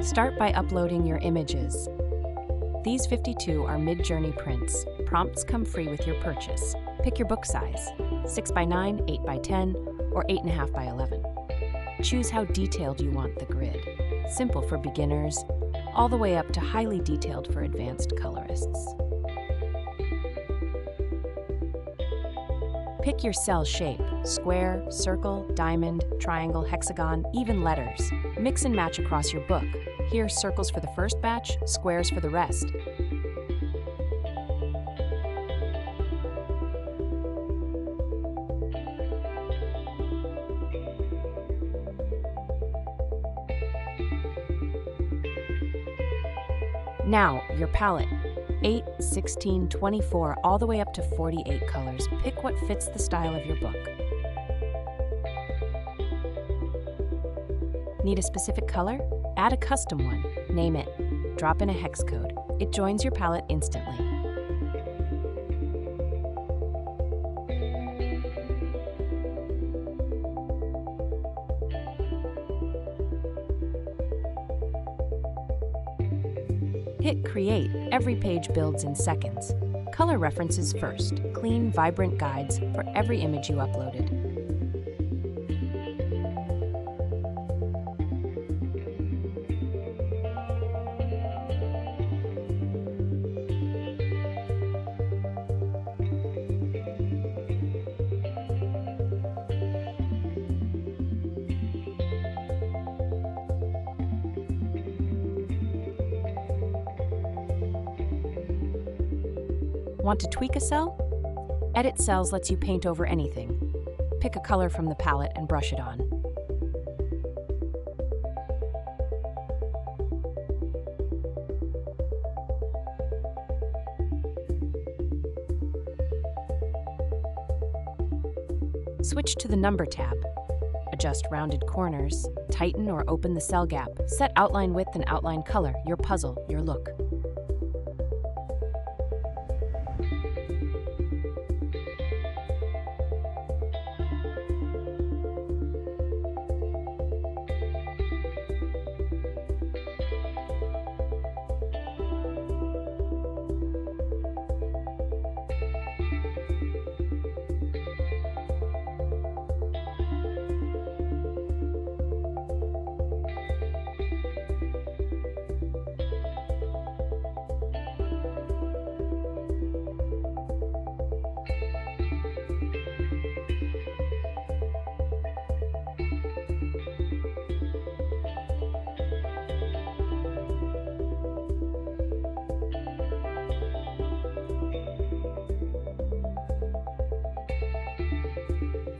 Start by uploading your images. These 52 are Midjourney prints. Prompts come free with your purchase. Pick your book size, 6 by 9, 8 by 10, or 8.5 by 11. Choose how detailed you want the grid. Simple for beginners, all the way up to highly detailed for advanced colorists. Pick your cell shape: square, circle, diamond, triangle, hexagon, even letters. Mix and match across your book. Here, circles for the first batch, squares for the rest. Now, your palette. 8, 16, 24, all the way up to 48 colors. Pick what fits the style of your book. Need a specific color? Add a custom one. Name it. Drop in a hex code. It joins your palette instantly. Hit Create. Every page builds in seconds. Color references first. Clean, vibrant guides for every image you uploaded. Want to tweak a cell? Edit Cells lets you paint over anything. Pick a color from the palette and brush it on. Switch to the Number tab. Adjust rounded corners, tighten or open the cell gap. Set outline width and outline color, your puzzle, your look.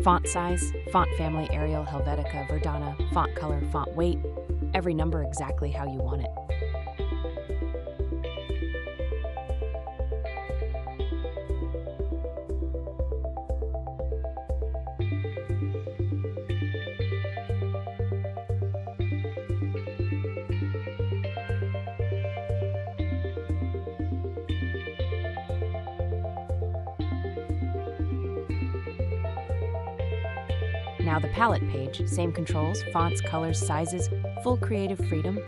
Font size, font family, Arial, Helvetica, Verdana, font color, font weight, every number exactly how you want it. Now the palette page, same controls, fonts, colors, sizes, full creative freedom.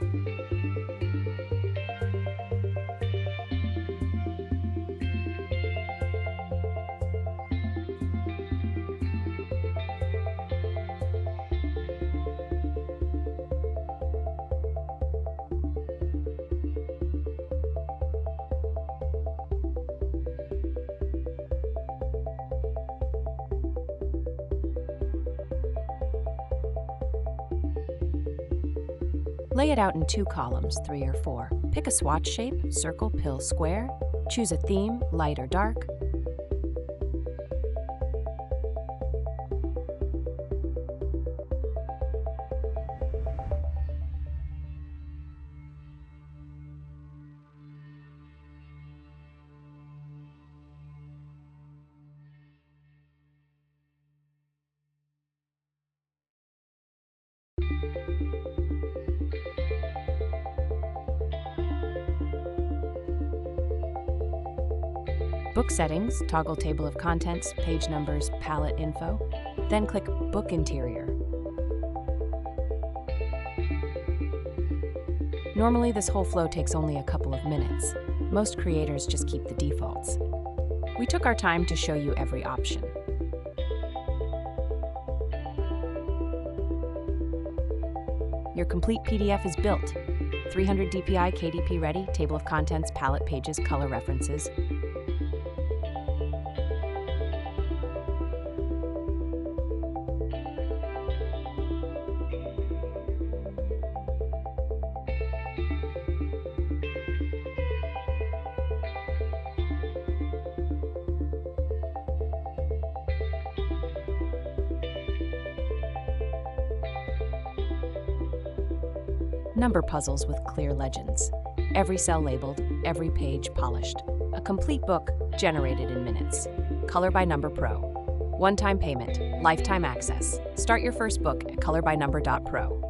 Lay it out in 2 columns, 3 or 4. Pick a swatch shape, circle, pill, square. Choose a theme, light or dark. Book settings, toggle table of contents, page numbers, palette info, then click Book Interior. Normally, this whole flow takes only a couple of minutes. Most creators just keep the defaults. We took our time to show you every option. Your complete PDF is built. 300 DPI KDP-ready, table of contents, palette pages, color references. Number puzzles with clear legends. Every cell labeled, every page polished. A complete book generated in minutes. Color by Number Pro. One-time payment, lifetime access. Start your first book at colorbynumber.pro.